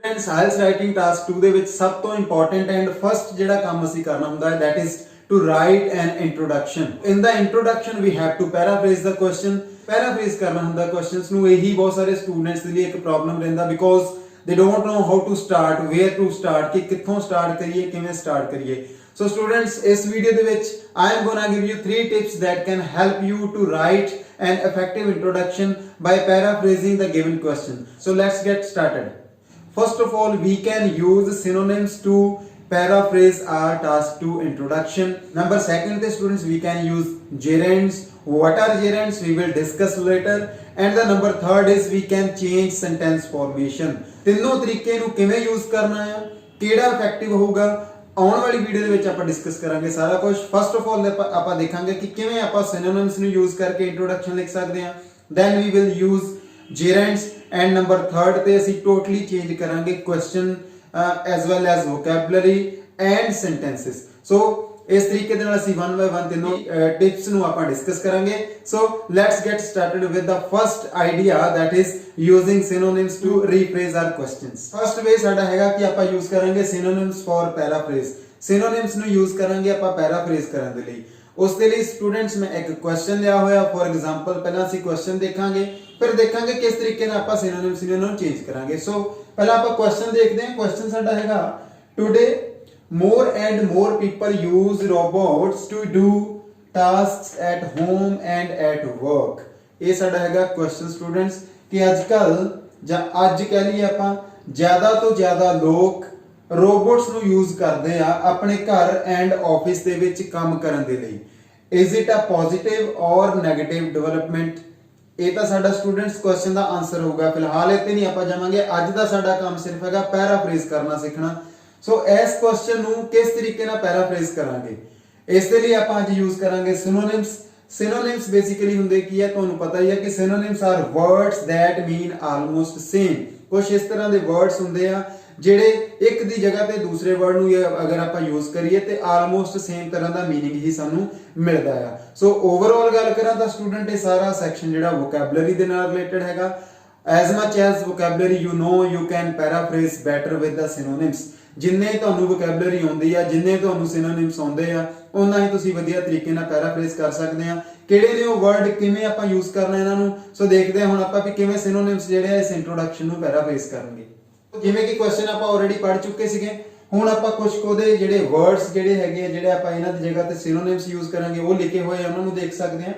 Friends IELTS writing task 2 ਦੇ ਵਿੱਚ ਸਭ ਤੋਂ ਇੰਪੋਰਟੈਂਟ ਐਂਡ ਫਸਟ ਜਿਹੜਾ ਕੰਮ ਅਸੀਂ ਕਰਨਾ ਹੁੰਦਾ ਹੈ that is to write an introduction. In the introduction we have to paraphrase the question. Paraphrase ਕਰਨਾ ਹੁੰਦਾ questions ਨੂੰ, ਇਹੀ ਬਹੁਤ ਸਾਰੇ ਸਟੂਡੈਂਟਸ ਦੇ ਲਈ ਇੱਕ ਪ੍ਰੋਬਲਮ ਰਹਿੰਦਾ because they don't know how to start, where to start, ਕਿ ਕਿੱਥੋਂ ਸਟਾਰਟ ਕਰੀਏ, ਕਿਵੇਂ ਸਟਾਰਟ ਕਰੀਏ. So students, ਇਸ ਵੀਡੀਓ ਦੇ ਵਿੱਚ I am gonna give you 3 tips that can help you to write an effective introduction by paraphrasing the given question. So let's get started. First of all, we can use synonyms to paraphrase our task 2 introduction. Number second, students, we can use gerunds. What are gerunds? We will discuss later. And the number third is we can change sentence formation. ਤਿੰਨੋਂ ਤਰੀਕੇ ਨੂੰ ਕਿਵੇਂ use ਕਰਨਾ ਹੈ, ਕਿਹੜਾ effective ਹੋਊਗਾ, ਆਉਣ ਵਾਲੀ ਵੀਡੀਓ ਦੇ ਵਿੱਚ ਆਪਾਂ ਡਿਸਕਸ ਕਰਾਂਗੇ ਸਾਰਾ ਕੁਝ. ਫਸਟ ਆਫ ਆਲ ਆਪਾਂ ਦੇਖਾਂਗੇ ਕਿ ਕਿਵੇਂ ਆਪਾਂ synonyms ਨੂੰ ਯੂਜ਼ ਕਰਕੇ ਇੰਟਰੋਡਕਸ਼ਨ ਲਿਖ ਸਕਦੇ ਹਾਂ. then we will use gerunds and number third ਤੇ ਅਸੀਂ ਟੋਟਲੀ ਚੇਂਜ ਕਰਾਂਗੇ question as well as vocabulary and sentences. so ਇਸ ਤਰੀਕੇ ਦੇ ਨਾਲ ਅਸੀਂ one by one ਤਿੰਨੋਂ ਟਿਪਸ ਨੂੰ ਆਪਾਂ ਡਿਸਕਸ ਕਰਾਂਗੇ. so let's get started with the first idea, that is using synonyms to rephrase our questions. first way ਸਾਡਾ ਹੈਗਾ ਕਿ ਆਪਾਂ ਯੂਜ਼ ਕਰਾਂਗੇ synonyms for paraphrase. synonyms ਨੂੰ ਯੂਜ਼ ਕਰਾਂਗੇ ਆਪਾਂ paraphrase ਕਰਨ ਦੇ ਲਈ. ਉਸ ਦੇ ਲਈ ਸਟੂਡੈਂਟਸ ਮੈਂ ਇੱਕ ਕੁਐਸਚਨ ਲਿਆ ਹੋਇਆ, ਫॉर ਐਗਜ਼ਾਮਪਲ ਪਹਿਲਾਂ ਅਸੀਂ ਕੁਐਸਚਨ ਦੇਖਾਂਗੇ, ਫਿਰ ਦੇਖਾਂਗੇ ਕਿਸ ਤਰੀਕੇ ਨਾਲ ਆਪਾਂ synonyms ਨੂੰ ਚੇਂਜ ਕਰਾਂਗੇ. ਸੋ ਪਹਿਲਾਂ ਆਪਾਂ ਕੁਐਸਚਨ ਦੇਖਦੇ ਹਾਂ. ਕੁਐਸਚਨ ਸਾਡਾ ਹੈਗਾ today more and more people use robots to do tasks at home and at work. ਇਹ ਸਾਡਾ ਹੈਗਾ ਕੁਐਸਚਨ ਸਟੂਡੈਂਟਸ ਕਿ ਅੱਜਕੱਲ ਜਾਂ ਅੱਜ ਕਹਿ ਲਈਏ ਆਪਾਂ ਜ਼ਿਆਦਾ ਤੋਂ ਜ਼ਿਆਦਾ ਲੋਕ ਰੋਬੋਟਸ ਨੂੰ ਯੂਜ਼ ਕਰਦੇ ਆ ਆਪਣੇ ਘਰ ਐਂਡ ਆਫਿਸ ਦੇ ਵਿੱਚ ਕੰਮ ਕਰਨ ਦੇ ਲਈ. is it a positive or negative development? ਇਹ ਤਾਂ ਸਾਡਾ ਸਟੂਡੈਂਟਸ ਕੁਐਸਚਨ ਦਾ ਆਨਸਰ ਹੋਊਗਾ. ਫਿਲਹਾਲ ਇੱਥੇ ਨਹੀਂ ਆਪਾਂ ਜਾਵਾਂਗੇ, ਅੱਜ ਦਾ ਸਾਡਾ ਕੰਮ ਸਿਰਫ ਹੈਗਾ ਪੈਰਾਫਰੇਜ਼ ਕਰਨਾ ਸਿੱਖਣਾ. ਸੋ ਇਸ ਕੁਐਸਚਨ ਨੂੰ ਕਿਸ ਤਰੀਕੇ ਨਾਲ ਪੈਰਾਫਰੇਜ਼ ਕਰਾਂਗੇ, ਇਸ ਦੇ ਲਈ ਆਪਾਂ ਅੱਜ ਯੂਜ਼ ਕਰਾਂਗੇ synonyms. synonyms ਬੇਸਿਕਲੀ ਹੁੰਦੇ ਕੀ ਹੈ, ਤੁਹਾਨੂੰ ਪਤਾ ਹੀ ਹੈ ਕਿ synonyms are words that mean almost same. ਕੁਝ ਇਸ ਤਰ੍ਹਾਂ ਦੇ ਵਰਡਸ ਹੁੰਦੇ ਆ ਜਿਹੜੇ ਇੱਕ ਦੀ ਜਗ੍ਹਾ ਤੇ ਦੂਸਰੇ ਵਰਡ ਨੂੰ ਅਗਰ ਆਪਾਂ ਯੂਜ਼ ਕਰੀਏ ਤੇ ਆਲਮੋਸਟ ਸੇਮ ਤਰ੍ਹਾਂ ਦਾ ਮੀਨਿੰਗ ਹੀ ਸਾਨੂੰ ਮਿਲਦਾ ਆ. ਸੋ ਓਵਰਆਲ ਗੱਲ ਕਰਾਂ ਤਾਂ ਸਟੂਡੈਂਟ ਇਹ ਸਾਰਾ ਸੈਕਸ਼ਨ ਜਿਹੜਾ ਵੋਕੈਬਲਰੀ ਦੇ ਨਾਲ ਰਿਲੇਟਡ ਹੈਗਾ. as much as vocabulary you know, you can paraphrase better with the synonyms. ਜਿੰਨੇ ਤੁਹਾਨੂੰ ਵੋਕੈਬਲਰੀ ਆਉਂਦੀ ਆ, ਜਿੰਨੇ ਤੁਹਾਨੂੰ synonyms ਆਉਂਦੇ ਆ, ਉਹਨਾਂ ਹੀ ਤੁਸੀਂ ਵਧੀਆ ਤਰੀਕੇ ਨਾਲ ਪੈਰਾਫਰੇਜ਼ ਕਰ ਸਕਦੇ ਆ. ਕਿਹੜੇ ਨੇ ਉਹ ਵਰਡ, ਕਿਵੇਂ ਆਪਾਂ ਯੂਜ਼ ਕਰਨਾ ਇਹਨਾਂ ਨੂੰ, ਸੋ ਦੇਖਦੇ ਹਾਂ ਹੁਣ ਆਪਾਂ ਵੀ ਕਿਵੇਂ synonyms ਜਿਹੜੇ ਆ ਇਸ ਇੰਟਰੋਡਕਸ਼ਨ ਨੂੰ ਪੈਰਾਫਰੇਜ਼ ਕਰਾਂਗੇ. ਜਿਵੇਂ ਕਿ ਕੁਐਸਚਨ ਆਪਾਂ ਆਲਰੇਡੀ ਪੜ੍ਹ ਚੁੱਕੇ ਸੀਗੇ, ਹੁਣ ਆਪਾਂ ਕੁਝ ਉਹਦੇ ਜਿਹੜੇ ਵਰਡਸ ਜਿਹੜੇ ਹੈਗੇ ਆ ਜਿਹੜੇ ਆਪਾਂ ਇਹਨਾਂ ਦੀ ਜਗ੍ਹਾ ਤੇ synonyms ਯੂਜ਼ ਕਰਾਂਗੇ ਉਹ ਲਿਖੇ ਹੋਏ ਆ, ਉਹਨਾਂ ਨੂੰ ਦੇਖ ਸਕਦੇ ਆ.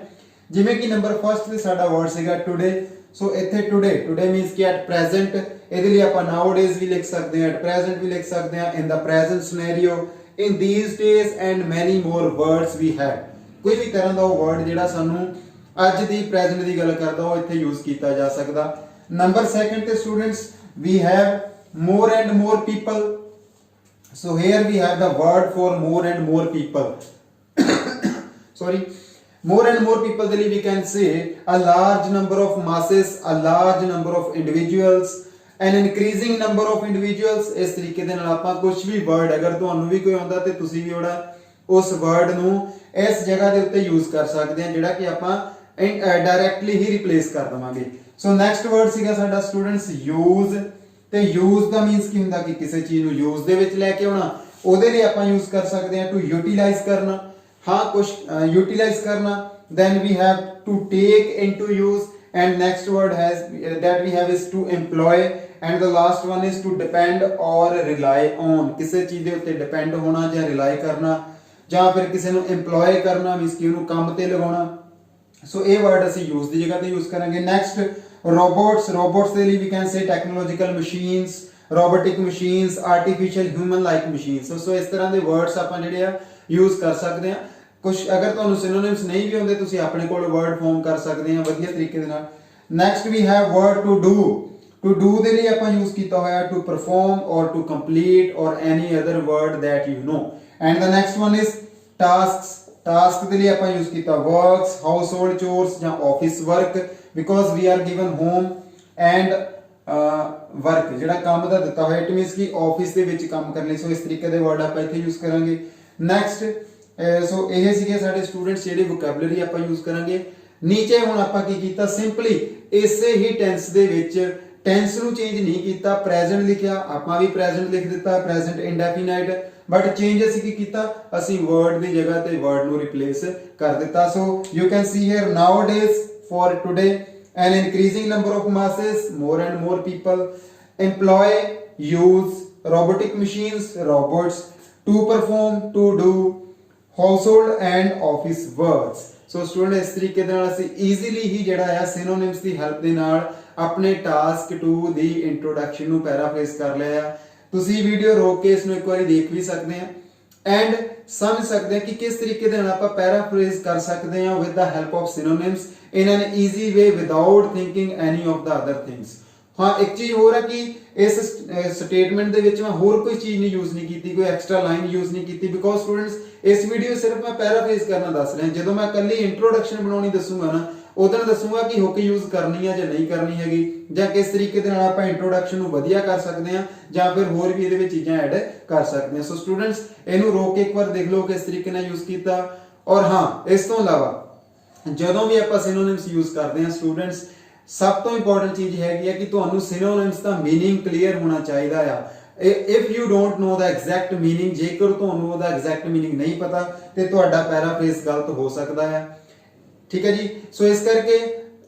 ਜਿਵੇਂ ਕਿ ਨੰਬਰ ਫਸਟ ਤੇ ਸਾਡਾ ਵਰਡ ਸੀਗਾ ਟੁਡੇ. ਸੋ ਇੱਥੇ ਟੁਡੇ ਮੀਨਸ ਕਿ ਐਟ ਪ੍ਰੈਜ਼ੈਂਟ, ਇਹਦੇ ਲਈ ਆਪਾਂ ਨਾਊਡੇਜ਼ ਵੀ ਲਿਖ ਸਕਦੇ ਹਾਂ, ਐਟ ਪ੍ਰੈਜ਼ੈਂਟ ਵੀ ਲਿਖ ਸਕਦੇ ਹਾਂ, in the present scenario, in these days and many more words we have. ਕੋਈ ਵੀ ਤਰ੍ਹਾਂ ਦਾ ਉਹ ਵਰਡ ਜਿਹੜਾ ਸਾਨੂੰ ਅੱਜ ਦੀ ਪ੍ਰੈਜ਼ੈਂਟ ਦੀ ਗੱਲ ਕਰਦਾ ਉਹ ਇੱਥੇ ਯੂਜ਼ ਕੀਤਾ ਜਾ ਸਕਦਾ. ਨੰਬਰ ਸੈਕੰਡ ਤੇ students we have more and more people. so here we have the word for more and more people. sorry, more and more people ਦੇ ਲਈ we can say a large number of masses, a large number of individuals, an increasing number of individuals. ਇਸ ਤਰੀਕੇ ਦੇ ਨਾਲ ਆਪਾਂ ਕੁਝ ਵੀ word ਅਗਰ ਤੁਹਾਨੂੰ ਵੀ ਕੋਈ ਆਉਂਦਾ ਤੇ ਤੁਸੀਂ ਵੀ ਉਹਦਾ ਉਸ ਵਰਡ ਨੂੰ ਇਸ ਜਗ੍ਹਾ ਦੇ ਉੱਤੇ ਯੂਜ਼ ਕਰ ਸਕਦੇ ਹਾਂ ਜਿਹੜਾ ਕਿ ਆਪਾਂ ਡਾਇਰੈਕਟਲੀ ਹੀ ਰਿਪਲੇਸ ਕਰ ਦਵਾਂਗੇ. ਸੋ ਨੈਕਸਟ ਵਰਡ ਸੀਗਾ ਸਾਡਾ ਸਟੂਡੈਂਟਸ ਯੂਜ਼. ਤੇ ਯੂਜ਼ ਦਾ ਮੀਨਸ ਕੀ ਹੁੰਦਾ ਕਿ ਕਿਸੇ ਚੀਜ਼ ਨੂੰ ਯੂਜ਼ ਦੇ ਵਿੱਚ ਲੈ ਕੇ ਆਉਣਾ. ਉਹਦੇ ਲਈ ਆਪਾਂ ਯੂਜ਼ ਕਰ ਸਕਦੇ ਹਾਂ ਟੂ ਯੂਟਿਲਾਈਜ਼ ਕਰਨਾ. ਹਾਂ, ਕੁਝ ਯੂਟਿਲਾਈਜ਼ ਕਰਨਾ. then we have to take into use, and next word has that we have is to employ, and the last one is to depend or rely on. ਕਿਸੇ ਚੀਜ਼ ਦੇ ਉੱਤੇ ਡਿਪੈਂਡ ਹੋਣਾ ਜਾਂ ਰਿਲਾਈ ਕਰਨਾ, ਜਾਂ ਫਿਰ ਕਿਸੇ ਨੂੰ employ ਕਰਨਾ ਮੀਨਸ ਕਿ ਉਹਨੂੰ ਕੰਮ ਤੇ ਲਗਾਉਣਾ. ਸੋ ਇਹ ਵਰਡ ਅਸੀਂ ਯੂਜ਼ ਦੀ ਜਗ੍ਹਾ ਤੇ ਯੂਜ਼ ਕਰਾਂਗੇ. ਨੈਕਸਟ robots ਦੇ ਲਈ we can say technological machines, robotic machines, artificial human like machines. ਸੋ ਇਸ ਤਰ੍ਹਾਂ ਦੇ ਵਰਡਸ ਆਪਾਂ ਜਿਹੜੇ ਆ ਯੂਜ਼ ਕਰ ਸਕਦੇ ਆ. ਕੁਝ ਅਗਰ ਤੁਹਾਨੂੰ synonyms ਨਹੀਂ ਵੀ ਆਉਂਦੇ ਤੁਸੀਂ ਆਪਣੇ ਕੋਲ ਵਰਡ ਫਾਰਮ ਕਰ ਸਕਦੇ ਆ ਵਧੀਆ ਤਰੀਕੇ ਦੇ ਨਾਲ. Next we have word to do. to do ਦੇ ਲਈ ਆਪਾਂ ਯੂਜ਼ ਕੀਤਾ ਹੋਇਆ to perform or to complete or any other word that you know. and the next one is tasks. task ਦੇ ਲਈ ਆਪਾਂ ਯੂਜ਼ ਕੀਤਾ works, household chores ਜਾਂ office work, because we are given home and work ਜਿਹੜਾ ਕੰਮ ਦਾ ਦਿੱਤਾ ਹੋਇਆ, it means ਕਿ ਆਫਿਸ ਦੇ ਵਿੱਚ ਕੰਮ ਕਰਨ ਲਈ. ਸੋ ਇਸ ਤਰੀਕੇ ਦੇ ਵਰਡ ਆਪਾਂ ਇੱਥੇ ਯੂਜ਼ ਕਰਾਂਗੇ. ਨੈਕਸਟ ਸੋ ਇਹ ਸੀਗੇ ਸਾਡੇ ਸਟੂਡੈਂਟਸ ਜਿਹੜੇ ਵੋਕੈਬਲਰੀ ਆਪਾਂ ਯੂਜ਼ ਕਰਾਂਗੇ. ਨੀਚੇ ਹੁਣ ਆਪਾਂ ਕੀ ਕੀਤਾ, ਸਿੰਪਲੀ ਇਸੇ ਹੀ ਟੈਂਸ ਦੇ ਵਿੱਚ ਟੈਂਸ ਨੂੰ ਚੇਂਜ ਨਹੀਂ ਕੀਤਾ, ਪ੍ਰੈਜ਼ੈਂਟ ਲਿਖਿਆ, ਆਪਾਂ ਵੀ ਪ੍ਰੈਜ਼ੈਂਟ ਲਿਖ ਦਿੱਤਾ, ਪ੍ਰੈਜ਼ੈਂਟ ਇੰਡੈਫੀਨਾਈਟ, ਬਟ ਚੇਂਜ ਅਸੀਂ ਕੀ ਕੀਤਾ, ਅਸੀਂ ਵਰਡ ਦੀ ਜਗ੍ਹਾ ਤੇ ਵਰਡ ਨੂੰ ਰਿਪਲੇਸ ਕਰ ਦਿੱਤਾ। So you can see here nowadays for today an increasing number of masses, more and more people employ, use robotic machines, robots to perform, to do household and office works। So student ਇਸ ਤਰੀਕੇ ਦੇ ਨਾਲ ਅਸੀਂ easily ਹੀ ਜਿਹੜਾ ਆ synonyms ਦੀ help ਦੇ ਨਾਲ ਆਪਣੇ ਟਾਸਕ 2 ਦੀ ਇੰਟਰੋਡਕਸ਼ਨ ਨੂੰ ਪੈਰਾਫਰੇਜ਼ ਕਰ ਲਿਆ ਆ। ਤੁਸੀਂ ਵੀਡੀਓ ਰੋਕ ਕੇ ਇਸ ਨੂੰ ਇੱਕ ਵਾਰੀ ਦੇਖ ਵੀ ਸਕਦੇ ਆ ਐਂਡ ਸਮਝ ਸਕਦੇ ਆ ਕਿ ਕਿਸ ਤਰੀਕੇ ਦੇ ਨਾਲ ਆਪਾਂ ਪੈਰਾਫਰੇਜ਼ ਕਰ ਸਕਦੇ ਆ with the help of synonyms in N easy way without thinking any of the other things. ਹਾਂ ਇੱਕ ਚੀਜ਼ ਹੋਰ ਹੈ ਕਿ ਇਸ ਸਟੇਟਮੈਂਟ ਦੇ ਵਿੱਚ ਮੈਂ ਹੋਰ ਕੋਈ ਚੀਜ਼ ਨਹੀਂ ਯੂਜ਼ ਨਹੀਂ ਕੀਤੀ, ਕੋਈ ਐਕਸਟਰਾ ਲਾਈਨ ਯੂਜ਼ ਨਹੀਂ ਕੀਤੀ, ਬਿਕੋਜ਼ ਸਟੂਡੈਂਟਸ ਇਸ ਵੀਡੀਓ ਸਿਰਫ ਮੈਂ ਪੈਰਾਫਰੇਜ਼ ਕਰਨਾ ਦੱਸ ਰਿਹਾ। ਜਦੋਂ ਮੈਂ ਇਕੱਲੀ ਇੰਟਰੋਡਕਸ਼ਨ ਬਣਾਉਣੀ ਦੱਸੂਗਾ ਨਾ ਉਦੋਂ ਦੱਸੂਗਾ ਕਿ ਹੁੱਕ ਯੂਜ਼ ਕਰਨੀ ਹੈ ਜਾਂ ਨਹੀਂ ਕਰਨੀ ਹੈਗੀ, ਜਾਂ ਕਿਸ ਤਰੀਕੇ ਦੇ ਨਾਲ ਆਪਾਂ ਇੰਟਰੋਡਕਸ਼ਨ ਨੂੰ ਵਧੀਆ ਕਰ ਸਕਦੇ ਹਾਂ, ਜਾਂ ਫਿਰ ਹੋਰ ਵੀ ਇਹਦੇ ਵਿੱਚ ਚੀਜ਼ਾਂ ਐਡ ਕਰ ਸਕਦੇ ਹਾਂ। ਸੋ ਸਟੂਡੈਂਟਸ ਇਹਨੂੰ ਰੋਕ ਕੇ ਇੱਕ ਵਾਰ ਦੇਖ ਲਓ ਕਿਸ ਤਰੀਕੇ ਨਾਲ ਯੂਜ਼ ਕੀਤਾ। ਔਰ ਹਾਂ ਇਸ ਤੋਂ ਇਲਾਵਾ ਜਦੋਂ ਵੀ ਆਪਾਂ ਸਿਨੋਨਿਮਸ ਯੂਜ਼ ਕਰਦੇ ਹਾਂ ਸਟੂਡੈਂਟਸ ਸਭ ਤੋਂ ਇੰਪੋਰਟੈਂਟ ਚੀਜ਼ ਹੈਗੀ ਹੈ ਕਿ ਤੁਹਾਨੂੰ ਸਿਨੋਨਿਮਸ ਦਾ ਮੀਨਿੰਗ ਕਲੀਅਰ ਹੋਣਾ ਚਾਹੀਦਾ ਆ। If you don't know the exact meaning, ਜੇਕਰ ਤੁਹਾਨੂੰ ਉਹਦਾ ਐਗਜ਼ੈਕਟ ਮੀਨਿੰਗ ਨਹੀਂ ਪਤਾ ਤੇ ਤੁਹਾਡਾ ਪੈਰਾਫਰੇਜ਼ ਗਲਤ ਹੋ ਸਕਦਾ ਹੈ। ਠੀਕ ਹੈ ਜੀ। ਸੋ ਇਸ ਕਰਕੇ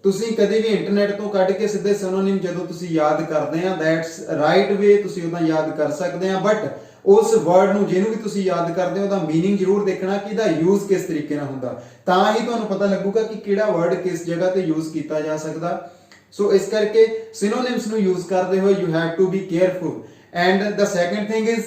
ਤੁਸੀਂ ਕਦੇ ਵੀ ਇੰਟਰਨੈਟ ਤੋਂ ਕੱਢ ਕੇ ਸਿੱਧੇ ਸਿਨੋਨਿਮ ਜਦੋਂ ਤੁਸੀਂ ਯਾਦ ਕਰਦੇ ਆ ਦੈਟਸ ਰਾਈਟ ਵੇ, ਤੁਸੀਂ ਉਹਦਾ ਯਾਦ ਕਰ ਸਕਦੇ ਆ, ਬਟ ਉਸ ਵਰਡ ਨੂੰ ਜਿਹਨੂੰ ਵੀ ਤੁਸੀਂ ਯਾਦ ਕਰਦੇ ਹੋ ਉਹਦਾ ਮੀਨਿੰਗ ਜ਼ਰੂਰ ਦੇਖਣਾ ਕਿ ਇਹਦਾ ਯੂਜ਼ ਕਿਸ ਤਰੀਕੇ ਨਾਲ ਹੁੰਦਾ, ਤਾਂ ਹੀ ਤੁਹਾਨੂੰ ਪਤਾ ਲੱਗੂਗਾ ਕਿ ਕਿਹੜਾ ਵਰਡ ਕਿਸ ਜਗ੍ਹਾ ਤੇ ਯੂਜ਼ ਕੀਤਾ ਜਾ ਸਕਦਾ। ਸੋ ਇਸ ਕਰਕੇ ਸਿਨੋਨਿਮਸ ਨੂੰ ਯੂਜ਼ ਕਰਦੇ ਹੋਏ you have to be careful and the second thing is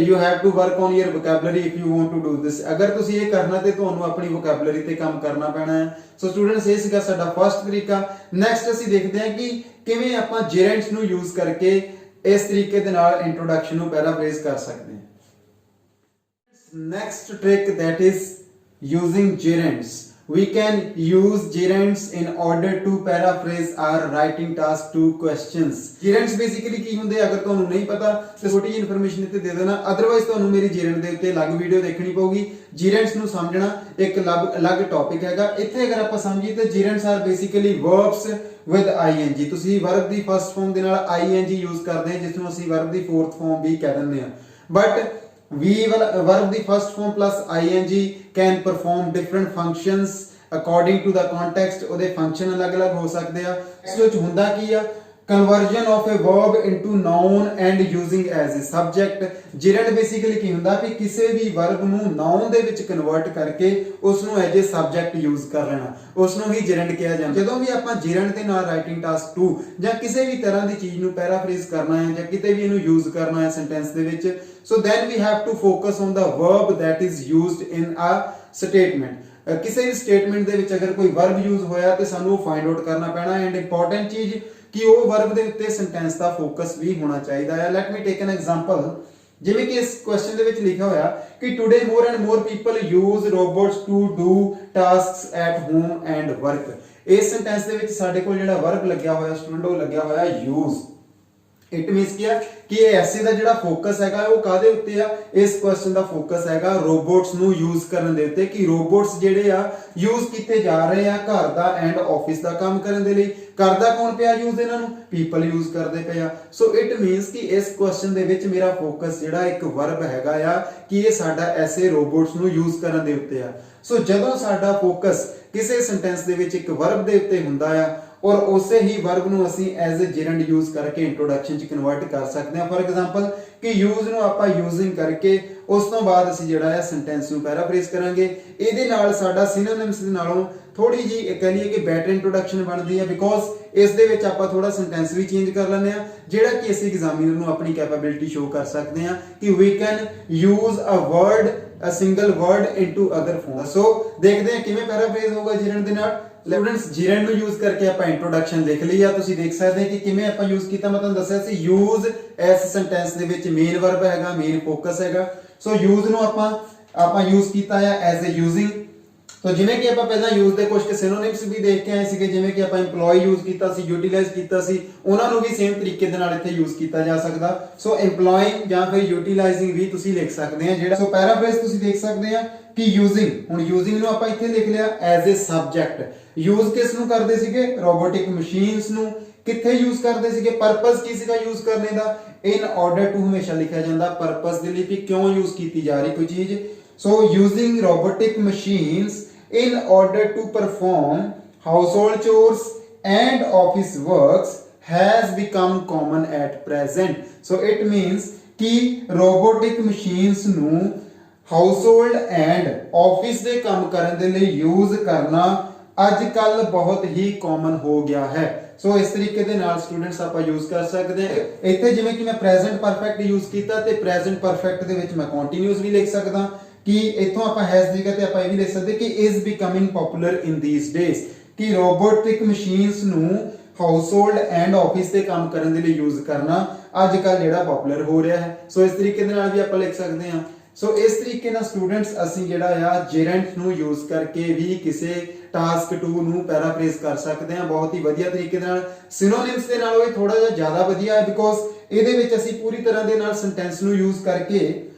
you have to work on your vocabulary if you want to do this। ਅਗਰ ਤੁਸੀਂ ਇਹ ਕਰਨਾ ਤੇ ਤੁਹਾਨੂੰ ਆਪਣੀ vocabulary ਤੇ ਕੰਮ ਕਰਨਾ ਪੈਣਾ ਹੈ। ਸੋ ਸਟੂਡੈਂਟਸ ਇਹ ਸੀਗਾ ਸਾਡਾ ਫਰਸਟ ਤਰੀਕਾ। ਨੈਕਸਟ ਅਸੀਂ ਦੇਖਦੇ ਹਾਂ ਕਿ ਕਿਵੇਂ ਆਪਾਂ ਜੇਰੈਂਟਸ ਨੂੰ ਯੂਜ਼ ਕਰਕੇ ਇਸ ਤਰੀਕੇ ਦੇ ਨਾਲ ਇੰਟਰੋਡਕਸ਼ਨ ਨੂੰ ਪੈਰਾਫਰੇਜ਼ ਕਰ ਸਕਦੇ ਹਾਂ। Next trick that is using gerunds। We can use gerunds in order to paraphrase our writing task 2 questions। gerunds basically ਕੀ ਹੁੰਦੇ ਅਗਰ ਤੁਹਾਨੂੰ ਨਹੀਂ ਪਤਾ ਤੇ ਛੋਟੀ ਜਿਹੀ ਇਨਫੋਰਮੇਸ਼ਨ ਇੱਥੇ ਦੇ ਦੇਣਾ, ਅਦਰਵਾਈਜ਼ ਤੁਹਾਨੂੰ ਮੇਰੀ gerund ਦੇ ਉੱਤੇ ਅਲੱਗ ਵੀਡੀਓ ਦੇਖਣੀ ਪਊਗੀ। gerunds ਨੂੰ ਸਮਝਣਾ ਇੱਕ ਅਲੱਗ ਟੌਪਿਕ ਹੈਗਾ। ਇੱਥੇ ਅਗਰ ਆਪਾਂ ਸਮਝੀਏ ਤਾਂ gerunds are basically verbs with ing। ਤੁਸੀਂ verb ਦੀ ਫਰਸਟ ਫਾਰਮ ਦੇ ਨਾਲ ing ਯੂਜ਼ ਕਰਦੇ ਹਾਂ ਜਿਸ ਨੂੰ ਅਸੀਂ verb ਦੀ ਫੋਰਥ ਫਾਰਮ ਵੀ ਕਹਿ ਦਿੰਦੇ ਹਾਂ, but verb the first form plus ing can perform different functions according to the context। ਉਹਦੇ ਫੰਕਸ਼ਨ ਅਲੱਗ-ਅਲੱਗ ਹੋ ਸਕਦੇ ਆ। ਇਸ ਵਿੱਚ ਹੁੰਦਾ ਕੀ ਆ, conversion of a verb into noun and using as a subject। gerund basically ਕੀ ਹੁੰਦਾ ਵੀ ਕਿਸੇ ਵੀ verb ਨੂੰ noun ਦੇ ਵਿੱਚ ਕਨਵਰਟ ਕਰਕੇ ਉਸ ਨੂੰ as a subject ਯੂਜ਼ ਕਰ ਲੈਣਾ, ਉਸ ਨੂੰ ਹੀ gerund ਕਿਹਾ ਜਾਂਦਾ। ਜਦੋਂ ਵੀ ਆਪਾਂ gerund ਦੇ ਨਾਲ ਰਾਈਟਿੰਗ ਟਾਸਕ 2 ਜਾਂ ਕਿਸੇ ਵੀ ਤਰ੍ਹਾਂ ਦੀ ਚੀਜ਼ ਨੂੰ ਪੈਰਾਫਰੇਜ਼ ਕਰਨਾ ਹੈ ਜਾਂ ਕਿਤੇ ਵੀ ਇਹਨੂੰ ਯੂਜ਼ ਕਰਨਾ ਹੈ ਸੈਂਟੈਂਸ ਦੇ ਵਿੱਚ, so then we have to focus on the verb that is used in a statement। ਕਿਸੇ ਵੀ ਸਟੇਟਮੈਂਟ ਦੇ ਵਿੱਚ ਅਗਰ ਕੋਈ ਵਰਬ ਯੂਜ਼ ਹੋਇਆ ਤੇ ਸਾਨੂੰ ਫਾਈਂਡ ਆਊਟ ਕਰਨਾ ਪੈਣਾ ਐਂਡ ਇੰਪੋਰਟੈਂਟ ਚੀਜ਼ ਕਿ ਉਹ ਵਰਬ ਦੇ ਉੱਤੇ ਸੈਂਟੈਂਸ ਦਾ ਫੋਕਸ ਵੀ ਹੋਣਾ ਚਾਹੀਦਾ ਹੈ। Let me take an example. ਜਿਵੇਂ ਕਿ ਇਸ ਕੁਐਸਚਨ ਦੇ ਵਿੱਚ ਲਿਖਿਆ ਹੋਇਆ ਕਿ today more and more people use robots to do tasks at home and work. ਇਸ ਸੈਂਟੈਂਸ ਦੇ ਵਿੱਚ ਸਾਡੇ ਕੋਲ ਜਿਹੜਾ ਵਰਬ ਲੱਗਿਆ ਹੋਇਆ ਸਟੂਡੈਂਟ ਉਹ ਲੱਗਿਆ ਹੋਇਆ ਯੂਜ਼। ਇਟ ਮੀਨਸ ਕੀ ਆ ਕਿ ਇਹ ਐਸੇ ਦਾ ਜਿਹੜਾ ਫੋਕਸ ਹੈਗਾ ਉਹ ਕਾਦੇ ਉੱਤੇ ਆ, ਇਸ ਕੁਐਸਚਨ ਦਾ ਫੋਕਸ ਹੈਗਾ ਰੋਬੋਟਸ ਨੂੰ ਯੂਜ਼ ਕਰਨ ਦੇ ਉੱਤੇ ਕਿ ਰੋਬੋਟਸ ਜਿਹੜੇ ਆ ਯੂਜ਼ ਕੀਤੇ ਜਾ ਰਹੇ ਆ ਘਰ ਦਾ ਐਂਡ ਆਫਿਸ ਦਾ ਕੰਮ ਕਰਨ ਦੇ ਲਈ। ਕਰਦਾ ਕੌਣ ਪਿਆ ਯੂਜ਼, ਇਹਨਾਂ ਨੂੰ ਪੀਪਲ ਯੂਜ਼ ਕਰਦੇ ਪਏ ਆ। ਸੋ ਇਟ ਮੀਨਸ ਕਿ ਇਸ ਕੁਐਸਚਨ ਦੇ ਵਿੱਚ ਮੇਰਾ ਫੋਕਸ ਜਿਹੜਾ ਇੱਕ ਵਰਬ ਹੈਗਾ ਆ ਕਿ ਇਹ ਸਾਡਾ ਐਸੇ ਰੋਬੋਟਸ ਨੂੰ ਯੂਜ਼ ਕਰਨ ਦੇ ਉੱਤੇ ਆ। ਸੋ ਜਦੋਂ ਸਾਡਾ ਫੋਕਸ ਕਿਸੇ ਸੈਂਟੈਂਸ ਦੇ ਵਿੱਚ ਇੱਕ ਵਰਬ ਦੇ ਉੱਤੇ ਹੁੰਦਾ ਆ ਔਰ ਉਸੇ ਹੀ ਵਰਬ ਨੂੰ ਅਸੀਂ ਐਜ਼ ਅ gerund ਯੂਜ਼ ਕਰਕੇ ਇੰਟਰੋਡਕਸ਼ਨ ਚ ਕਨਵਰਟ ਕਰ ਸਕਦੇ ਹਾਂ। ਫॉर ਐਗਜ਼ਾਮਪਲ ਕਿ ਯੂਜ਼ ਨੂੰ ਆਪਾਂ ਯੂਜ਼ਿੰਗ ਕਰਕੇ ਉਸ ਤੋਂ ਬਾਅਦ ਅਸੀਂ ਜਿਹੜਾ ਹੈ ਸੈਂਟੈਂਸ ਨੂੰ ਪੈਰਾਫਰੇਜ਼ ਕਰਾਂਗੇ। ਇਹਦੇ ਨਾਲ ਸਾਡਾ ਸਿਨੋਨਿਮਸ ਦੇ ਨਾਲੋਂ ਥੋੜੀ ਜੀ ਕਹ ਲਈਏ ਕਿ ਬੈਟਰ ਇੰਟਰੋਡਕਸ਼ਨ ਬਣਦੀ ਹੈ, ਬਿਕੋਜ਼ ਇਸ ਦੇ ਵਿੱਚ ਆਪਾਂ ਥੋੜਾ ਸੈਂਟੈਂਸ ਵੀ ਚੇਂਜ ਕਰ ਲੈਂਦੇ ਆ ਜਿਹੜਾ ਕਿ ਅਸੀਂ ਐਗਜ਼ਾਮੀਨਰ ਨੂੰ ਆਪਣੀ ਕੈਪੇਬਿਲਿਟੀ ਸ਼ੋ ਕਰ ਸਕਦੇ ਆ ਕਿ we can use a word a single word into other form. So ਦੇਖਦੇ ਹਾਂ ਕਿਵੇਂ ਪੈਰਾਫਰੇਜ਼ ਹੋਊਗਾ gerund ਦੇ ਨਾਲ। ਸਟੂਡੈਂਟਸ gerund ਨੂੰ ਯੂਜ਼ ਕਰਕੇ ਆਪਾਂ ਇੰਟਰੋਡਕਸ਼ਨ ਲਿਖ ਲਈ ਆ। ਤੁਸੀਂ ਦੇਖ ਸਕਦੇ ਹੋ ਕਿ ਕਿਵੇਂ ਆਪਾਂ ਯੂਜ਼ ਕੀਤਾ। ਮੈਂ ਤੁਹਾਨੂੰ ਦੱਸਿਆ ਸੀ ਯੂਜ਼ ਇਸ ਸੈਂਟੈਂਸ ਦੇ ਵਿੱਚ ਮੇਨ ਵਰਬ ਹੈਗਾ, ਮੇਨ ਫੋਕਸ ਹੈਗਾ। ਸੋ ਯੂਜ਼ ਨੂੰ ਆਪਾਂ ਯੂਜ਼ ਕੀਤਾ ਹੈ ਐਜ਼ ਅ ਯੂਜ਼ਿੰਗ। तो जिवें कि आपां पहलां यूज दे कुछ सिनोनिम्स भी देख के आए सीगे, जिवें कि आपां एम्प्लॉय यूज कीता सी, यूटिलाइज कीता सी, उहनां नूं भी सेम तरीके दे नाल इत्थे यूज कीता जा सकदा। सो एम्प्लॉइंग जां फिर यूटिलाइजिंग भी तुसीं लिख सकदे आ। जेड़ा सो पैराफ्रेज तुसीं देख सकदे आ कि यूजिंग, हुण यूजिंग नूं आपां इत्थे लिख लिया एज ए सब्जेक्ट। यूज किस नूं करदे सीगे? रोबोटिक मशीन्स नूं किथे यूज करते सीगे, पर्पस की सीगा यूज करने दा, इन ऑर्डर टू हमेशा लिखा जाता पर्पस के लिए कि क्यों यूज की जा रही कोई चीज। So using robotic machines in order to perform household chores and office works has become common at present. So it means कि रोबोटिक मशीन्स नू हाउसहोल्ड एंड ऑफिस के काम करने के लिए यूज करना अजकल बहुत ही कॉमन हो गया है। सो इस तरीके दे नाल स्टूडेंट्स आप यूज कर सकते हैं। इत्थे जिवें कि मैं प्रेजेंट परफेक्ट यूज कीता ते प्रेजेंट परफेक्ट दे विच मैं कंटीन्यूअस भी लिख सकदा कि इथों आप हैज दी जगह ते आप ये भी लिख सकते कि is becoming popular in these days, कि रोबोटिक मशीन्स नू हाउसहोल्ड एंड ऑफिस के काम करने के लिए यूज करना अजकल जिहड़ा पॉपुलर हो रहा है। सो इस तरीके दे नाल भी आप लिख सकते हैं। सो इस तरीके ना स्टूडेंट्स असी जिहड़ा आ जेरेंट नू यूज करके भी किसी टास्क टू नू पैराफ्रेज कर सकते हैं बहुत ही वधिया तरीके नाल। सिनोनिम्स दे नाल थोड़ा जिहा ज़्यादा वधिया है बिकॉज इहदे विच असी पूरी तरह दे नाल सेंटेंस नू यूज करके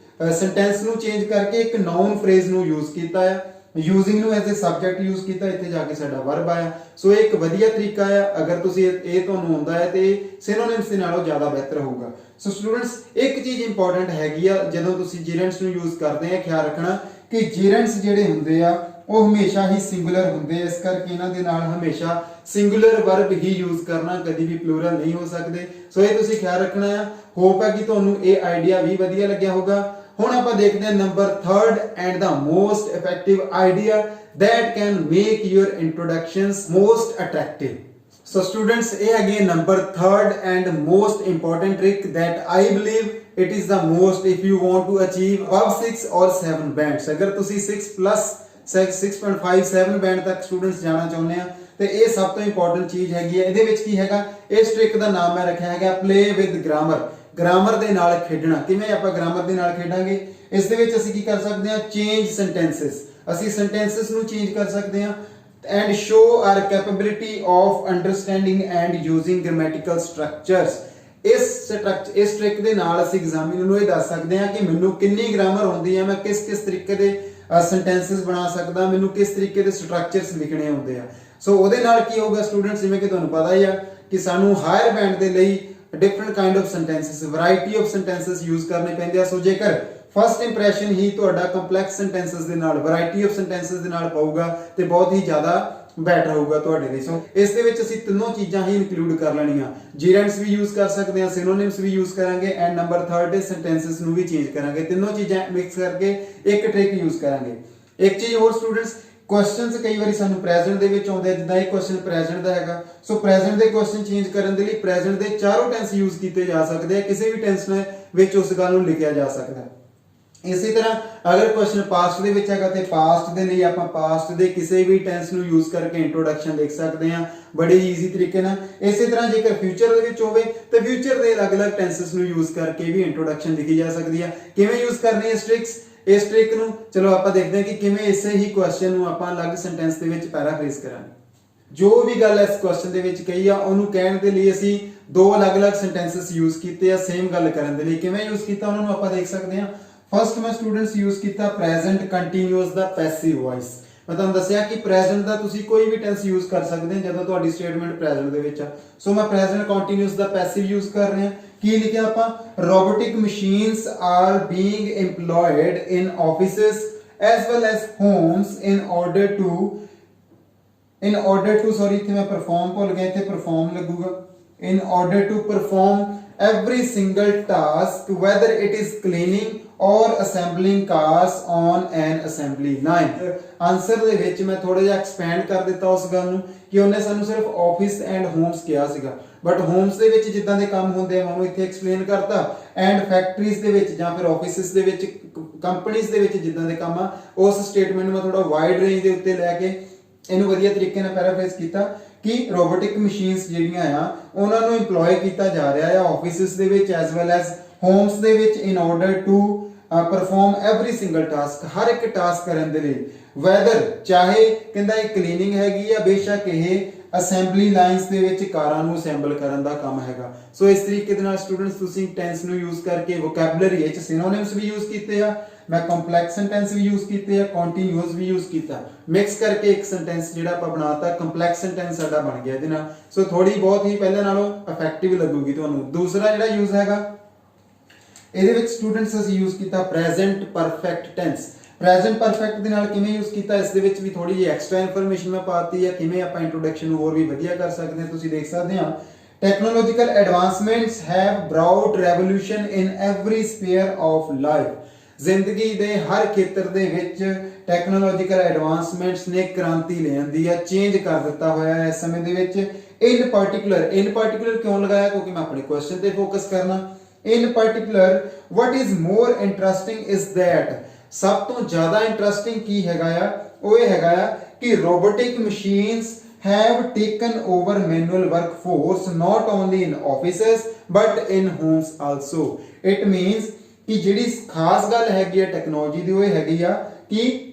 सेंटेंस नू चेंज करके एक नाउन फ्रेज नू यूज कीता है, यूजिंग नू एज ए सब्जेक्ट यूज किया, इत्थे जाके साडा वर्ब आया। सो एक वधिया तरीका है, अगर तुसी ये तुहानू आउंदा है ते सिनोनिम्स दे नालों ज़्यादा बेहतर होगा। सो स्टूडेंट्स एक चीज़ इंपॉर्टेंट हैगी आ जदों तुसी जेरेंट्स नू यूज करते हैं, ख्याल रखना कि जेरेंट्स जिहड़े हुंदे आ वो हमेशा ही सिंगुलर हुंदे, इस करके इन्हां दे नाल हमेशा सिंगुलर वर्ब ही यूज करना, कभी भी प्लूरल नहीं हो सकते। सो ये तुसी ख्याल रखना है। होप है कि तुहानू ये आइडिया भी वधिया लग्या होगा। हुण आपां देखते हैं number 3rd and the most effective idea that can make your introductions most attractive. So students ये है number 3rd and most important trick that I believe it is the most if you want to achieve above 6 और 7 bands. अगर तुसी 6 plus 6.5 7 band तक students जाना चाਹੁੰਦੇ ਆ ਤੇ ਇਹ ਸਭ ਤੋਂ ਇੰਪੋਰਟੈਂਟ ਚੀਜ਼ ਹੈਗੀ ਹੈ। ਇਹਦੇ ਵਿੱਚ ਕੀ ਹੈਗਾ, ਇਸ ਟ੍ਰਿਕ ਦਾ ਨਾਮ ਮੈਂ ਰੱਖਿਆ ਹੈਗਾ ਪਲੇ ਵਿਦ ਗ੍ਰਾਮਰ, ਗ੍ਰਾਮਰ ਦੇ ਨਾਲ ਖੇਡਣਾ। ਕਿਵੇਂ ਆਪਾਂ ਗ੍ਰਾਮਰ ਦੇ ਨਾਲ ਖੇਡਾਂਗੇ, ਇਸ ਦੇ ਵਿੱਚ ਅਸੀਂ ਕੀ ਕਰ ਸਕਦੇ ਹਾਂ, ਚੇਂਜ ਸੈਂਟੈਂਸਸ, ਅਸੀਂ ਸੈਂਟੈਂਸਸ ਨੂੰ ਚੇਂਜ ਕਰ ਸਕਦੇ ਹਾਂ and show our capability of understanding and using grammatical structures। ਇਸ ਟ੍ਰਿਕ ਦੇ ਨਾਲ ਅਸੀਂ ਐਗਜ਼ਾਮੀਨਰ ਨੂੰ ਇਹ ਦੱਸ ਸਕਦੇ ਹਾਂ ਕਿ ਮੈਨੂੰ ਕਿੰਨੀ ਗ੍ਰਾਮਰ ਹੁੰਦੀ ਹੈ, ਮੈਂ ਕਿਸ ਤਰੀਕੇ ਦੇ ਸੈਂਟੈਂਸਸ ਬਣਾ ਸਕਦਾ, ਮੈਨੂੰ ਕਿਸ ਤਰੀਕੇ ਦੇ ਸਟਰਕਚਰਸ ਲਿਖਣੇ ਹੁੰਦੇ ਆ। ਸੋ ਉਹਦੇ ਨਾਲ ਕੀ ਹੋਊਗਾ ਸਟੂਡੈਂਟਸ, ਜਿਵੇਂ ਕਿ ਤੁਹਾਨੂੰ ਪਤਾ ਹੀ ਆ ਕਿ ਸਾਨੂੰ ਹਾਇਰ ਬੈਂਡ ਦੇ ਲਈ different kind of sentences, variety of sentences use ਕਰਨੇ ਪੈਂਦੇ ਆ। ਸੋ ਜੇਕਰ ਫਸਟ ਇੰਪ੍ਰੈਸ਼ਨ ਹੀ ਤੁਹਾਡਾ ਕੰਪਲੈਕਸ ਸੈਂਟੈਂਸਸ ਦੇ ਨਾਲ, ਵੈਰਾਈਟੀ ਆਫ ਸੈਂਟੈਂਸਸ ਦੇ ਨਾਲ ਪਾਊਗਾ ਤੇ ਬਹੁਤ ਹੀ ਜ਼ਿਆਦਾ ਬੈਟਰ ਹੋਊਗਾ ਤੁਹਾਡੇ ਲਈ। ਸੋ ਇਸ ਦੇ ਵਿੱਚ ਅਸੀਂ ਤਿੰਨੋਂ ਚੀਜ਼ਾਂ ਹੀ ਇਨਕਲੂਡ ਕਰ ਲੈਣੀਆਂ, ਜੀਰੈਂਟਸ ਵੀ ਯੂਜ਼ ਕਰ ਸਕਦੇ ਹਾਂ, ਸਿਨੋਨਿਮਸ ਵੀ ਯੂਜ਼ ਕਰਾਂਗੇ ਐਂਡ ਨੰਬਰ 3rd ਦੇ ਸੈਂਟੈਂਸਸ ਨੂੰ ਵੀ ਚੇਂਜ ਕਰਾਂਗੇ। ਤਿੰਨੋਂ ਚੀਜ਼ਾਂ ਮਿਕਸ ਕਰਕੇ ਇੱਕ ਟ੍ਰਿਕ ਯੂਜ਼ ਕਰਾਂਗੇ। ਇੱਕ ਚੀਜ਼ ਹੋਰ ਸਟੂਡੈਂਟਸ, ਕੁਐਸਚਨਸ ਕਈ ਵਾਰੀ ਸਾਨੂੰ ਪ੍ਰੈਜ਼ੈਂਟ ਦੇ ਵਿੱਚ ਆਉਂਦੇ, ਜਿੱਦਾਂ ਇਹ ਕੁਐਸਚਨ ਪ੍ਰੈਜ਼ੈਂਟ ਦਾ ਹੈਗਾ। ਸੋ ਪ੍ਰੈਜ਼ੈਂਟ ਦੇ ਕੁਐਸਚਨ ਚੇਂਜ ਕਰਨ ਦੇ ਲਈ ਪ੍ਰੈਜ਼ੈਂਟ ਦੇ ਚਾਰੋਂ ਟੈਂਸ ਯੂਜ਼ ਕੀਤੇ ਜਾ ਸਕਦੇ ਆ, ਕਿਸੇ ਵੀ ਟੈਂਸ ਵਿੱਚ ਉਸ ਗੱਲ ਨੂੰ ਲਿਖਿਆ ਜਾ ਸਕਦਾ। ਇਸੇ ਤਰ੍ਹਾਂ ਅਗਰ ਕੁਐਸਚਨ ਪਾਸਟ ਦੇ ਵਿੱਚ ਹੈਗਾ ਤੇ ਪਾਸਟ ਦੇ ਲਈ ਆਪਾਂ ਪਾਸਟ ਦੇ ਕਿਸੇ ਵੀ ਟੈਂਸ ਨੂੰ ਯੂਜ਼ ਕਰਕੇ ਇੰਟਰੋਡਕਸ਼ਨ ਲਿਖ ਸਕਦੇ ਹਾਂ ਬੜੇ ਈਜ਼ੀ ਤਰੀਕੇ ਨਾਲ। ਇਸੇ ਤਰ੍ਹਾਂ ਜੇਕਰ ਫਿਊਚਰ ਦੇ ਵਿੱਚ ਹੋਵੇ ਤੇ ਫਿਊਚਰ ਦੇ ਅਲੱਗ-ਅਲੱਗ ਟੈਂਸਸ ਨੂੰ ਯੂਜ਼ ਕਰਕੇ ਵੀ ਇੰਟਰੋਡਕਸ਼ਨ ਲਿਖੀ ਜਾ ਸਕਦੀ ਹੈ। ਕਿਵੇਂ ਯੂਜ਼ ਕਰਨੀ ਇਸ ਟ੍ਰਿਕਸ, ਇਸ ਟ੍ਰਿਕ ਨੂੰ ਚਲੋ ਆਪਾਂ ਦੇਖਦੇ ਹਾਂ ਕਿ ਕਿਵੇਂ ਇਸੇ ਹੀ ਕੁਐਸਚਨ ਨੂੰ ਆਪਾਂ ਅਲੱਗ ਸੈਂਟੈਂਸ ਦੇ ਵਿੱਚ ਪੈਰਾਫ੍ਰੇਜ਼ ਕਰਾਂਗੇ। ਜੋ ਵੀ ਗੱਲ ਇਸ ਕੁਐਸਚਨ ਦੇ ਵਿੱਚ ਕਹੀ ਆ ਉਹਨੂੰ ਕਹਿਣ ਦੇ ਲਈ ਅਸੀਂ ਦੋ ਅਲੱਗ-ਅਲੱਗ ਸੈਂਟੈਂਸਸ ਯੂਜ਼ ਕੀਤੇ ਆ ਸੇਮ ਗੱਲ ਕਰਨ ਦੇ ਲਈ। ਕਿਵੇਂ ਯੂਜ਼ ਕੀਤਾ ਉਹਨਾਂ ਨੂੰ ਆਪਾਂ ਦੇਖ ਸਕਦੇ ਹਾਂ। फस्ट मैं स्टूडेंट्स यूज किया प्रेजेंट कंटीन्यूअस दा पैसिव वॉइस। मैं तुहानू दस्सिया कि प्रेजेंट दा तुसी कोई भी टेंस यूज कर सकते हैं जदों तुहाडी स्टेटमेंट प्रेजेंट दे विच आ। सो मैं प्रेजेंट कंटीन्यूअस दा पैसिव यूज कर रहे हैं। की लिखिया आपां, robotic machines are being employed in offices as well as homes in order to sorry इत्थे मैं परफॉर्म भुल गया, इत्थे परफॉर्म लगूगा, in order to perform every single task whether it is cleaning or assembling cars on an assembly line। Answer ਦੇ ਵਿੱਚ ਮੈਂ ਥੋੜਾ ਜਿਹਾ ਐਕਸਪੈਂਡ ਕਰ ਦਿੱਤਾ ਉਸ ਗੱਲ ਨੂੰ ਕਿ ਉਹਨੇ ਸਾਨੂੰ ਸਿਰਫ ਆਫਿਸ ਐਂਡ ਹੋਮਸ ਕਿਹਾ ਸੀਗਾ, ਬਟ ਹੋਮਸ ਦੇ ਵਿੱਚ ਜਿੱਦਾਂ ਦੇ ਕੰਮ ਹੁੰਦੇ ਆ ਉਹਨੂੰ ਇੱਥੇ ਐਕਸਪਲੇਨ ਕਰਤਾ, ਐਂਡ ਫੈਕਟਰੀਜ਼ ਦੇ ਵਿੱਚ ਜਾਂ ਫਿਰ ਆਫਿਸਿਸ ਦੇ ਵਿੱਚ, ਕੰਪਨੀਆਂ ਦੇ ਵਿੱਚ ਜਿੱਦਾਂ ਦੇ ਕੰਮ ਆ ਉਸ ਸਟੇਟਮੈਂਟ ਨੂੰ ਮੈਂ ਥੋੜਾ ਵਾਈਡ ਰੇਂਜ ਦੇ ਉੱਤੇ ਲੈ ਕੇ ਇਹਨੂੰ ਵਧੀਆ ਤਰੀਕੇ ਨਾਲ ਪੈਰਾਫ੍ਰੇਜ਼ ਕੀਤਾ कि रोबोटिक मशीन्स ਜਿਹੜੀਆਂ ਆ ਉਹਨਾਂ ਨੂੰ ਇੰਪਲੋਏ ਕੀਤਾ ਜਾ ਰਿਹਾ ਹੈ ਆਫਿਸਿਸ ਦੇ ਵਿੱਚ ਐਸ ਵੈਲ ਐਸ ਹੋਮਸ ਦੇ ਵਿੱਚ in order to perform every single task, ਹਰ ਇੱਕ ਟਾਸਕ ਕਰਨ ਦੇ ਲਈ। ਵੈਦਰ ਚਾਹੇ ਕਹਿੰਦਾ ਇਹ ਕਲੀਨਿੰਗ ਹੈਗੀ ਆ, ਬੇਸ਼ੱਕ ਇਹ ਅਸੈਂਬਲੀ ਲਾਈਨਸ ਦੇ ਵਿੱਚ ਕਾਰਾਂ ਨੂੰ ਅਸੈਂਬਲ ਕਰਨ ਦਾ ਕੰਮ ਹੈਗਾ। ਸੋ ਇਸ ਤਰੀਕੇ ਦੇ ਨਾਲ ਸਟੂਡੈਂਟਸ ਤੁਸੀਂ ਟੈਂਸ ਨੂੰ ਯੂਜ਼ ਕਰਕੇ ਵੋਕੈਬਲਰੀ ਵਿੱਚ ਸਿਨੋਨਿਮਸ ਵੀ ਯੂਜ਼ ਕੀਤੇ ਆ, ਮੈਂ ਕੰਪਲੈਕਸ ਸੈਂਟੈਂਸ ਵੀ ਯੂਜ਼ ਕੀਤੇ ਆ, ਕੰਟੀਨਿਊਅਸ ਵੀ ਯੂਜ਼ ਕੀਤਾ, ਮਿਕਸ ਕਰਕੇ ਇੱਕ ਸੈਂਟੈਂਸ ਜਿਹੜਾ ਆਪਾਂ ਬਣਾਤਾ ਕੰਪਲੈਕਸ ਸੈਂਟੈਂਸ ਸਾਡਾ ਬਣ ਗਿਆ ਇਹਦੇ ਨਾਲ। ਸੋ ਥੋੜੀ ਬਹੁਤ ਹੀ ਪਹਿਲੇ ਨਾਲੋਂ ਇਫੈਕਟਿਵ ਲੱਗੂਗੀ ਤੁਹਾਨੂੰ। ਦੂਸਰਾ ਜਿਹੜਾ ਯੂਜ਼ ਹੈਗਾ ਇਹਦੇ ਵਿੱਚ ਸਟੂਡੈਂਟਸ ਅਸੀਂ ਯੂਜ਼ ਕੀਤਾ present perfect tense. Present perfect ਦੇ ਨਾਲ ਕਿਵੇਂ ਯੂਜ਼ ਕੀਤਾ, ਇਸ ਦੇ ਵਿੱਚ ਵੀ ਥੋੜੀ ਜਿਹੀ ਐਕਸਟਰਾ ਇਨਫੋਰਮੇਸ਼ਨ ਮੈਂ ਪਾਤੀ ਹੈ, ਕਿਵੇਂ ਆਪਾਂ ਇੰਟਰੋਡਕਸ਼ਨ ਨੂੰ ਹੋਰ ਵੀ ਵਧੀਆ ਕਰ ਸਕਦੇ ਹਾਂ। ਤੁਸੀਂ ਦੇਖ ਸਕਦੇ ਹਾਂ technological advancements have brought revolution in every sphere of life. ਜ਼ਿੰਦਗੀ ਦੇ ਹਰ ਖੇਤਰ ਦੇ ਵਿੱਚ ਟੈਕਨੋਲੋਜੀਕਲ ਐਡਵਾਂਸਮੈਂਟਸ ਨੇ ਕ੍ਰਾਂਤੀ ਲੈ ਆਂਦੀ ਹੈ, ਚੇਂਜ ਕਰ ਦਿੱਤਾ ਹੋਇਆ ਹੈ ਇਸ ਸਮੇਂ ਦੇ ਵਿੱਚ। ਇਨ ਪਾਰਟਿਕੂਲਰ ਕਿਉਂ ਲਗਾਇਆ, ਕਿਉਂਕਿ ਮੈਂ ਆਪਣੇ ਕੁਐਸਚਨ ਤੇ ਫੋਕਸ ਕਰਨਾ। ਇਨ particular what is more interesting is that ਸਭ ਤੋਂ ਜ਼ਿਆਦਾ ਇੰਟਰਸਟਿੰਗ ਕੀ ਹੈਗਾ ਆ, ਉਹ ਇਹ ਹੈਗਾ ਆ ਕਿ robotic machines have taken over manual workforce not only in offices but in homes also। It means ਕਿ ਜਿਹੜੀ ਖਾਸ ਗੱਲ ਹੈਗੀ ਆ ਟੈਕਨੋਲੋਜੀ ਦੀ ਉਹ ਇਹ ਹੈਗੀ ਆ ਕਿ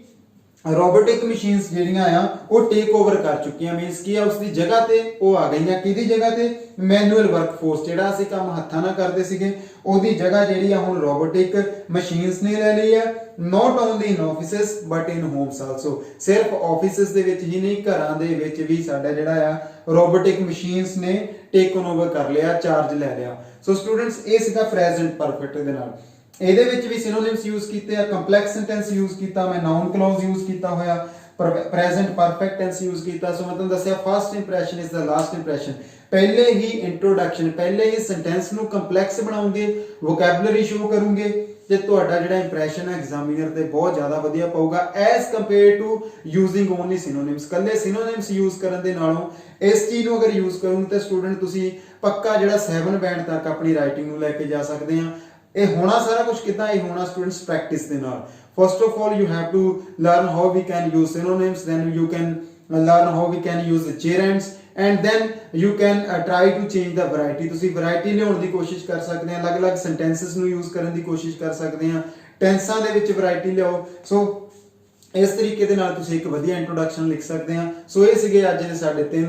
ਰੋਬੋਟਿਕ ਮਸ਼ੀਨਸ ਜਿਹੜੀਆਂ ਆ ਉਹ ਟੇਕ ਓਵਰ ਕਰ ਚੁੱਕੀਆਂ। ਮੀਨਸ ਕੀ ਆ, ਉਸ ਦੀ ਜਗ੍ਹਾ ਤੇ ਉਹ ਆ ਗਈਆਂ। ਕਿਹਦੀ ਜਗ੍ਹਾ ਤੇ? ਮੈਨੂਅਲ ਵਰਕਫੋਰਸ, ਜਿਹੜਾ ਅਸੀਂ ਕੰਮ ਹੱਥਾਂ ਨਾਲ ਕਰਦੇ ਸੀਗੇ ਉਹਦੀ ਜਗ੍ਹਾ ਜਿਹੜੀ ਆ ਹੁਣ ਰੋਬੋਟਿਕ ਮਸ਼ੀਨਸ ਨੇ ਲੈ ਲਈ ਆ। Not only in offices but in homes also. ਸਿਰਫ ਆਫਿਸਿਸ ਦੇ ਵਿੱਚ ਹੀ ਨਹੀਂ, ਘਰਾਂ ਦੇ ਵਿੱਚ ਵੀ ਸਾਡਾ ਜਿਹੜਾ ਆ ਰੋਬੋਟਿਕ ਮਸ਼ੀਨਸ ਨੇ ਟੇਕ ਓਵਰ ਕਰ ਲਿਆ, ਚਾਰਜ ਲੈ ਲਿਆ। ਸੋ ਸਟੂਡੈਂਟਸ ਇਹ ਸੀਗਾ ਪ੍ਰੈਜ਼ੈਂਟ ਪਰਫੈਕਟ ਦੇ ਨਾਲ। ਇਹਦੇ ਵਿੱਚ ਵੀ ਸਿਨੋਨਿਮਸ ਯੂਜ਼ ਕੀਤੇ ਆ, ਕੰਪਲੈਕਸ ਸੈਂਟੈਂਸ ਯੂਜ਼ ਕੀਤਾ, ਮੈਂ ਨਾउन ਕਲੌਜ਼ ਯੂਜ਼ ਕੀਤਾ ਹੋਇਆ, ਪ੍ਰੈਜ਼ੈਂਟ ਪਰਫੈਕਟ ਟੈਂਸ ਯੂਜ਼ ਕੀਤਾ। ਸੋ ਮੈਂ ਤੁਹਾਨੂੰ ਦੱਸਿਆ first impression is the last impression. ਪਹਿਲੇ ਹੀ ਇੰਟਰੋਡਕਸ਼ਨ, ਪਹਿਲੇ ਹੀ ਸੈਂਟੈਂਸ ਨੂੰ ਕੰਪਲੈਕਸ ਬਣਾਉਂਗੇ, ਵੋਕੈਬਲਰੀ ਸ਼ੋ ਕਰੂੰਗੇ ਤੇ ਤੁਹਾਡਾ ਜਿਹੜਾ ਇੰਪ੍ਰੈਸ਼ਨ ਹੈ ਐਗਜ਼ਾਮੀਨਰ ਤੇ ਬਹੁਤ ਜ਼ਿਆਦਾ ਵਧੀਆ ਪਾਊਗਾ as compared to using only synonyms. ਕੱਲੇ ਸਿਨੋਨਿਮਸ ਯੂਜ਼ ਕਰਨ ਦੇ ਨਾਲੋਂ ਇਸ ਚੀਜ਼ ਨੂੰ ਅਗਰ ਯੂਜ਼ ਕਰੋਗੇ ਤਾਂ ਸਟੂਡੈਂਟ ਤੁਸੀਂ ਪੱਕਾ ਜਿਹੜਾ 7 ਬੈਂਡ ਤੱਕ ਆਪਣੀ ਰਾਈਟਿੰਗ ਨੂੰ ਲੈ ਕੇ ਜਾ ਸਕਦੇ ਆ। ਇਹ ਹੋਣਾ ਸਾਰਾ ਕੁਝ ਕਿਦਾਂ? ਇਹ ਹੋਣਾ ਸਟੂਡੈਂਟਸ ਪ੍ਰੈਕਟਿਸ ਦੇ ਨਾਲ। First of all you have to learn how we can use synonyms, then you can learn how we can use the gerunds and then you can try to change the variety। ਤੁਸੀਂ variety ਲਿਆਉਣ ਦੀ ਕੋਸ਼ਿਸ਼ ਕਰ ਸਕਦੇ ਆ, ਅਲੱਗ-ਅਲੱਗ sentences ਨੂੰ use ਕਰਨ ਦੀ ਕੋਸ਼ਿਸ਼ ਕਰ ਸਕਦੇ ਆ, ਟੈਂਸਾਂ ਦੇ ਵਿੱਚ ਵੈਰਾਈਟੀ ਲਿਆਓ। ਸੋ ਇਸ ਤਰੀਕੇ ਦੇ ਨਾਲ ਤੁਸੀਂ ਇੱਕ ਵਧੀਆ ਇੰਟਰੋਡਕਸ਼ਨ ਲਿਖ ਸਕਦੇ ਆ। ਸੋ ਇਹ ਸੀਗੇ ਅੱਜ ਦੇ ਸਾਡੇ 3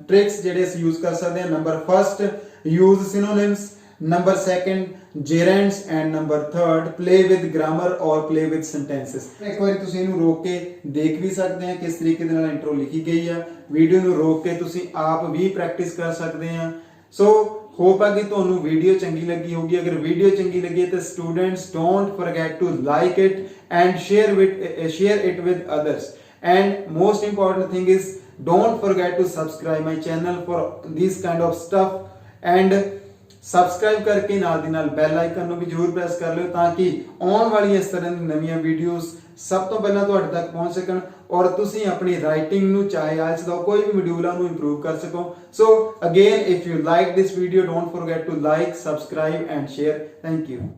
ਟ੍ਰਿਕਸ ਜਿਹੜੇ ਅਸੀਂ ਯੂਜ਼ ਕਰ ਸਕਦੇ ਆ। Number first, use synonyms, number 2 gerunds and number 3 play with grammar or play with sentences। ਇੱਕ ਵਾਰੀ ਤੁਸੀਂ ਇਹਨੂੰ ਰੋਕ ਕੇ ਦੇਖ ਵੀ ਸਕਦੇ ਆ ਕਿਸ ਤਰੀਕੇ ਦੇ ਨਾਲ ਇੰਟਰੋ ਲਿਖੀ ਗਈ ਆ। ਵੀਡੀਓ ਨੂੰ ਰੋਕ ਕੇ ਤੁਸੀਂ ਆਪ ਵੀ ਪ੍ਰੈਕਟਿਸ ਕਰ ਸਕਦੇ ਆ। ਸੋ ਹੋਪ ਹੈ ਕਿ ਤੁਹਾਨੂੰ ਵੀਡੀਓ ਚੰਗੀ ਲੱਗੀ ਹੋਗੀ। ਅਗਰ ਵੀਡੀਓ ਚੰਗੀ ਲੱਗੀ ਤਾਂ students don't forget to like it and share it with others, and most important thing is don't forget to subscribe my channel for this kind of stuff, and subscribe ਕਰਕੇ ਨਾਲ ਦੀ ਨਾਲ ਬੈਲ ਆਈਕਨ ਨੂੰ ਵੀ ਜਰੂਰ press ਕਰ ਲਿਓ ਤਾਂ ਕਿ ਆਉਣ ਵਾਲੀਆਂ ਇਸ ਤਰ੍ਹਾਂ ਦੀਆਂ ਨਵੀਆਂ ਵੀਡੀਓਜ਼ ਸਭ ਤੋਂ ਪਹਿਲਾਂ ਤੁਹਾਡੇ ਤੱਕ ਪਹੁੰਚ ਸਕਣ ਔਰ ਤੁਸੀਂ ਆਪਣੀ ਰਾਈਟਿੰਗ ਨੂੰ ਚਾਹੇ ਆਇਲਸ ਦਾ ਕੋਈ ਵੀ ਮੋਡਿਊਲ ਨੂੰ ਇੰਪਰੂਵ ਕਰ ਸਕੋ। So again if you like this video don't forget to like, subscribe and share. Thank you.